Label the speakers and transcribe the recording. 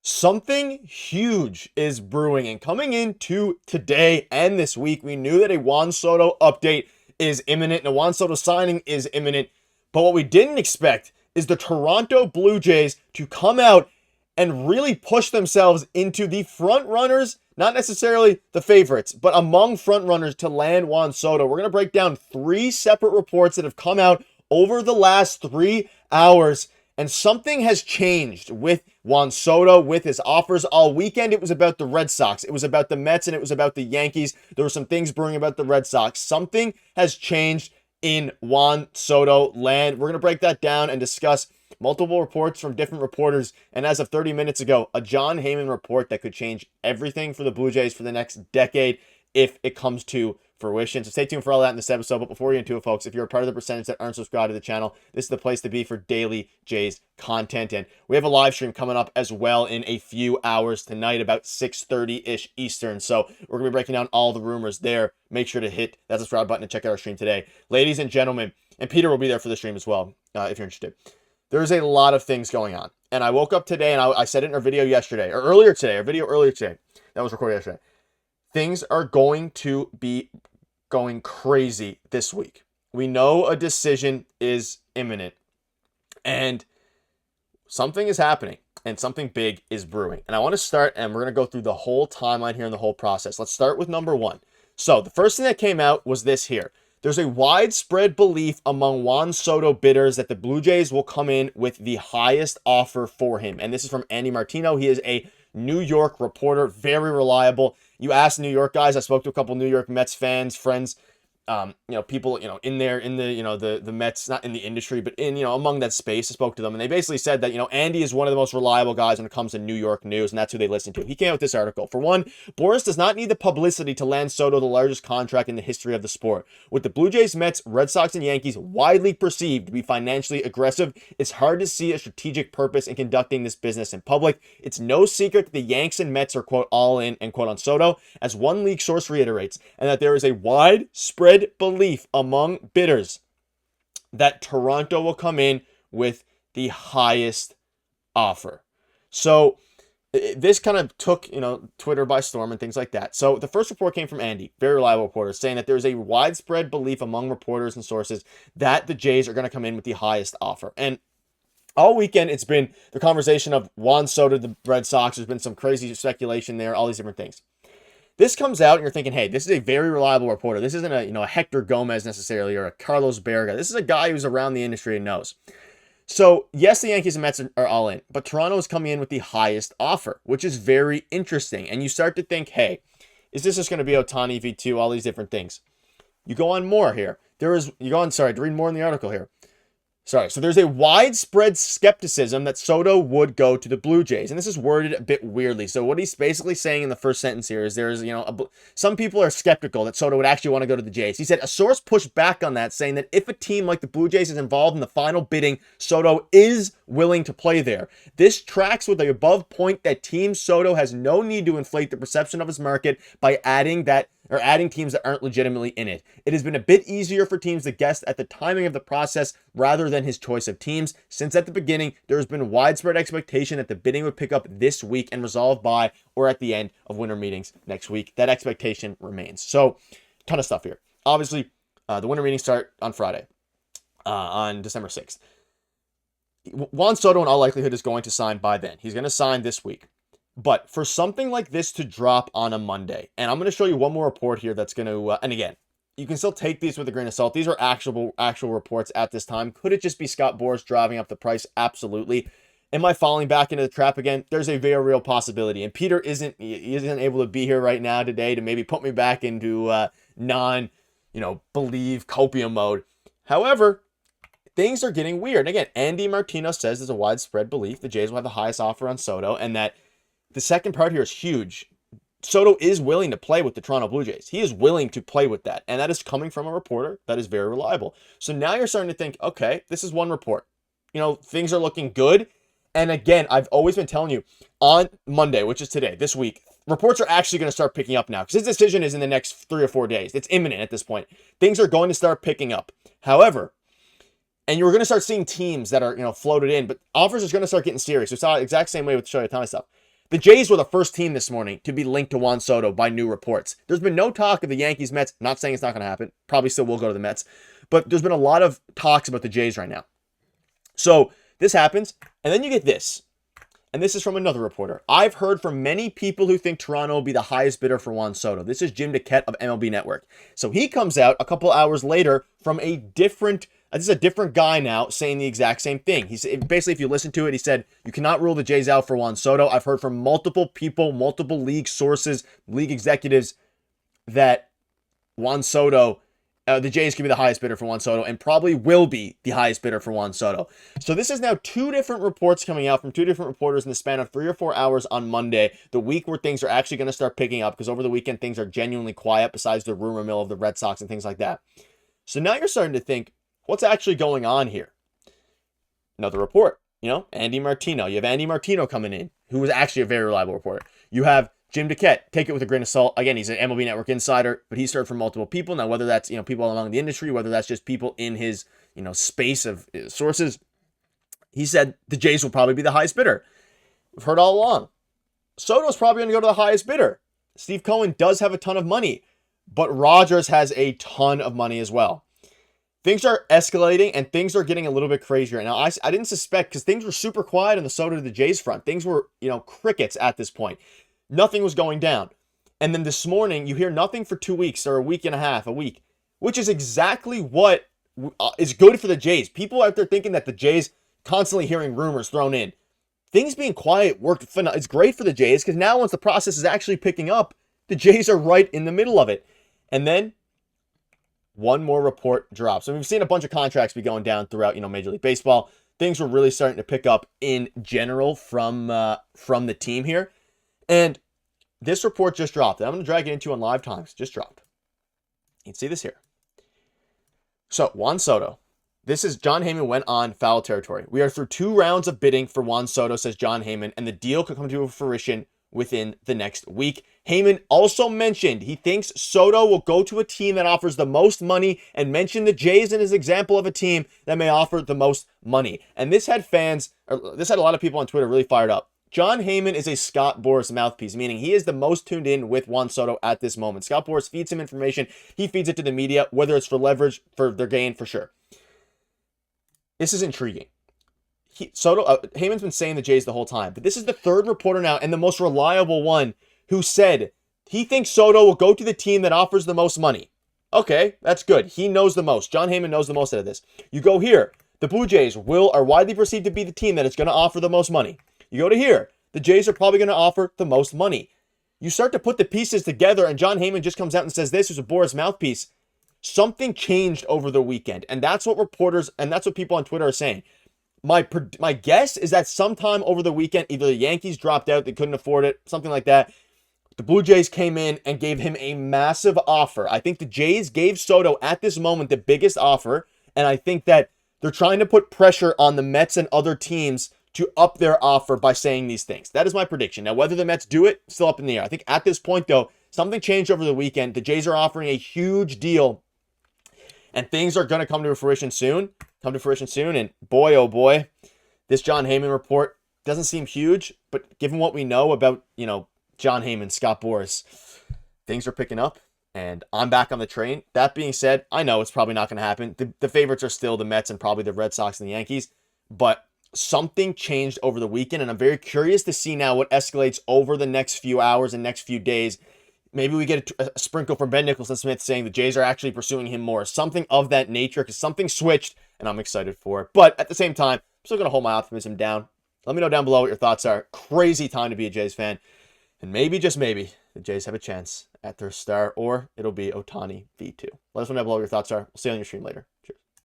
Speaker 1: Something huge is brewing, and coming into today and this week, we knew that a Juan Soto update is imminent and a Juan Soto signing is imminent. But what we didn't expect is the Toronto Blue Jays to come out and really push themselves into the front runners, not necessarily the favorites, but among front runners to land Juan Soto. We're going to break down three separate reports that have come out over the last 3 hours. And something has changed with Juan Soto, with his offers. All weekend, it was about the Red Sox. It was about the Mets, and it was about the Yankees. There were some things brewing about the Red Sox. Something has changed in Juan Soto land. We're going to break that down and discuss multiple reports from different reporters. And as of 30 minutes ago, a John Heyman report that could change everything for the Blue Jays for the next decade if it comes to fruition. So stay tuned for all that in this episode. But before we get into it, folks, if you're a part of the percentage that aren't subscribed to the channel, this is the place to be for daily Jays content. And we have a live stream coming up as well in a few hours tonight, about 6:30-ish Eastern. So we're going to be breaking down all the rumors there. Make sure to hit that subscribe button and check out our stream today. Ladies and gentlemen, and Peter will be there for the stream as well, if you're interested. There's a lot of things going on. And I woke up today, and I said it in our video yesterday, or earlier today, our video earlier today. That was recorded yesterday. Things are going to be going crazy this week. We know a decision is imminent, and something is happening, and something big is brewing. And I want to start, and we're going to go through the whole timeline here and the whole process. Let's start with number one. So the first thing that came out was this here. There's a widespread belief among Juan Soto bidders that the Blue Jays will come in with the highest offer for him. And this is from Andy Martino. He is a New York reporter, very reliable. You ask New York guys, I spoke to a couple New York Mets fans, friends, people, in there, in the, the Mets, not in the industry, but in, among that space. I spoke to them, and they basically said that, Andy is one of the most reliable guys when it comes to New York news, and that's who they listen to. He came out with this article. For one, Boris does not need the publicity to land Soto the largest contract in the history of the sport. With the Blue Jays, Mets, Red Sox, and Yankees widely perceived to be financially aggressive, it's hard to see a strategic purpose in conducting this business in public. It's no secret that the Yanks and Mets are, quote, all in, and quote, on Soto, as one league source reiterates, and that there is a widespread belief among bidders that Toronto will come in with the highest offer. So this kind of took, Twitter by storm and things like that. So the first report came from Andy, very reliable reporter, saying that there's a widespread belief among reporters and sources that the Jays are going to come in with the highest offer. And all weekend, it's been the conversation of Juan Soto, the Red Sox. There's been some crazy speculation there, all these different things. This comes out and you're thinking, hey, this is a very reliable reporter. This isn't a Hector Gomez necessarily or a Carlos Berga. This is a guy who's around the industry and knows. So yes, the Yankees and Mets are all in, but Toronto is coming in with the highest offer, which is very interesting. And you start to think, hey, is this just going to be Ohtani V2, all these different things? You go on more here. To read more in the article here. So there's a widespread skepticism that Soto would go to the Blue Jays. And this is worded a bit weirdly. So what he's basically saying in the first sentence here is there's, some people are skeptical that Soto would actually want to go to the Jays. He said a source pushed back on that, saying that if a team like the Blue Jays is involved in the final bidding, Soto is willing to play there. This tracks with the above point that Team Soto has no need to inflate the perception of his market by adding teams that aren't legitimately in it. It has been a bit easier for teams to guess at the timing of the process rather than his choice of teams, since at the beginning there has been widespread expectation that the bidding would pick up this week and resolve by or at the end of winter meetings next week. That expectation remains. So, ton of stuff here. Obviously, the winter meetings start on Friday, on December 6th. Juan Soto in all likelihood is going to sign by then. He's going to sign this week. But for something like this to drop on a Monday, and I'm going to show you one more report here that's going to, and again, you can still take these with a grain of salt. These are actual reports at this time. Could it just be Scott Boras driving up the price? Absolutely. Am I falling back into the trap again? There's a very real possibility. And Peter isn't able to be here right now today to maybe put me back into believe copium mode. However, things are getting weird. And again, Andy Martino says there's a widespread belief the Jays will have the highest offer on Soto, and that the second part here is huge. Soto is willing to play with the Toronto Blue Jays. He is willing to play with that. And that is coming from a reporter that is very reliable. So now you're starting to think, okay, this is one report. Things are looking good. And again, I've always been telling you, on Monday, which is today, this week, reports are actually going to start picking up now because his decision is in the next 3 or 4 days. It's imminent at this point. Things are going to start picking up. However, and you're going to start seeing teams that are, floated in, but offers is going to start getting serious. We saw it the exact same way with the Shohei Ohtani stuff. The Jays were the first team this morning to be linked to Juan Soto by new reports. There's been no talk of the Yankees, Mets. Not saying it's not going to happen. Probably still will go to the Mets. But there's been a lot of talks about the Jays right now. So this happens, and then you get this. And this is from another reporter. I've heard from many people who think Toronto will be the highest bidder for Juan Soto. This is Jim Duquette of MLB Network. So he comes out a couple hours later from a different, this is a different guy now saying the exact same thing. He said, basically, if you listen to it, he said, you cannot rule the Jays out for Juan Soto. I've heard from multiple people, multiple league sources, league executives that Juan Soto, the Jays could be the highest bidder for Juan Soto and probably will be the highest bidder for Juan Soto. So this is now two different reports coming out from two different reporters in the span of 3 or 4 hours on Monday, the week where things are actually going to start picking up, because over the weekend things are genuinely quiet besides the rumor mill of the Red Sox and things like that. So now you're starting to think, what's actually going on here? Another report, Andy Martino. You have Andy Martino coming in, who was actually a very reliable reporter. You have Jim Duquette, take it with a grain of salt. Again, he's an MLB Network insider, but he's heard from multiple people. Now, whether that's, people along the industry, whether that's just people in his, space of sources, he said the Jays will probably be the highest bidder. We've heard all along. Soto's probably going to go to the highest bidder. Steve Cohen does have a ton of money, but Rogers has a ton of money as well. Things are escalating and things are getting a little bit crazier. Now, I didn't suspect, because things were super quiet on the Soto to the Jays front. Things were, crickets at this point. Nothing was going down. And then this morning, you hear nothing for 2 weeks or a week and a half, a week, which is exactly what is good for the Jays. People out there thinking that the Jays constantly hearing rumors thrown in. Things being quiet worked. It's great for the Jays, because now once the process is actually picking up, the Jays are right in the middle of it. And then one more report drops. So we've seen a bunch of contracts be going down throughout, Major League Baseball. Things were really starting to pick up in general from the team here. And this report just dropped. I'm going to drag it into on Live Times. Just dropped. You can see this here. So, Juan Soto. This is John Heyman went on foul territory. We are through 2 rounds of bidding for Juan Soto, says John Heyman, and the deal could come to fruition within the next week. Heyman also mentioned he thinks Soto will go to a team that offers the most money, and mentioned the Jays in his example of a team that may offer the most money. And this had a lot of people on Twitter really fired up. John Heyman is a Scott Boras mouthpiece, meaning he is the most tuned in with Juan Soto at this moment. Scott Boras feeds him information. He feeds it to the media, whether it's for leverage, for their gain, for sure. This is intriguing. Heyman's been saying the Jays the whole time, but this is the third reporter now and the most reliable one who said he thinks Soto will go to the team that offers the most money. Okay, that's good. He knows the most. John Heyman knows the most out of this. You go here. The Blue Jays are widely perceived to be the team that is going to offer the most money. You go to here. The Jays are probably going to offer the most money. You start to put the pieces together, and John Heyman just comes out and says this is a Boras mouthpiece. Something changed over the weekend, and that's what reporters and that's what people on Twitter are saying. My guess is that sometime over the weekend, either the Yankees dropped out, they couldn't afford it, something like that. The Blue Jays came in and gave him a massive offer. I think the Jays gave Soto at this moment the biggest offer, and I think that they're trying to put pressure on the Mets and other teams to up their offer by saying these things. That is my prediction. Now, whether the Mets do it, still up in the air. I think at this point, though, something changed over the weekend. The Jays are offering a huge deal, and things are going to come to fruition soon. And boy, oh boy, this John Heyman report doesn't seem huge, but given what we know about, John Heyman, Scott Boras, things are picking up, and I'm back on the train. That being said, I know it's probably not going to happen. The favorites are still the Mets and probably the Red Sox and the Yankees, but something changed over the weekend, and I'm very curious to see now what escalates over the next few hours and next few days. Maybe we get a sprinkle from Ben Nicholson-Smith saying the Jays are actually pursuing him more. Something of that nature, because something switched, and I'm excited for it. But at the same time, I'm still going to hold my optimism down. Let me know down below what your thoughts are. Crazy time to be a Jays fan. And maybe, just maybe, the Jays have a chance at their star, or it'll be Ohtani V2. Let us know down below what your thoughts are. We'll see you on your stream later. Cheers.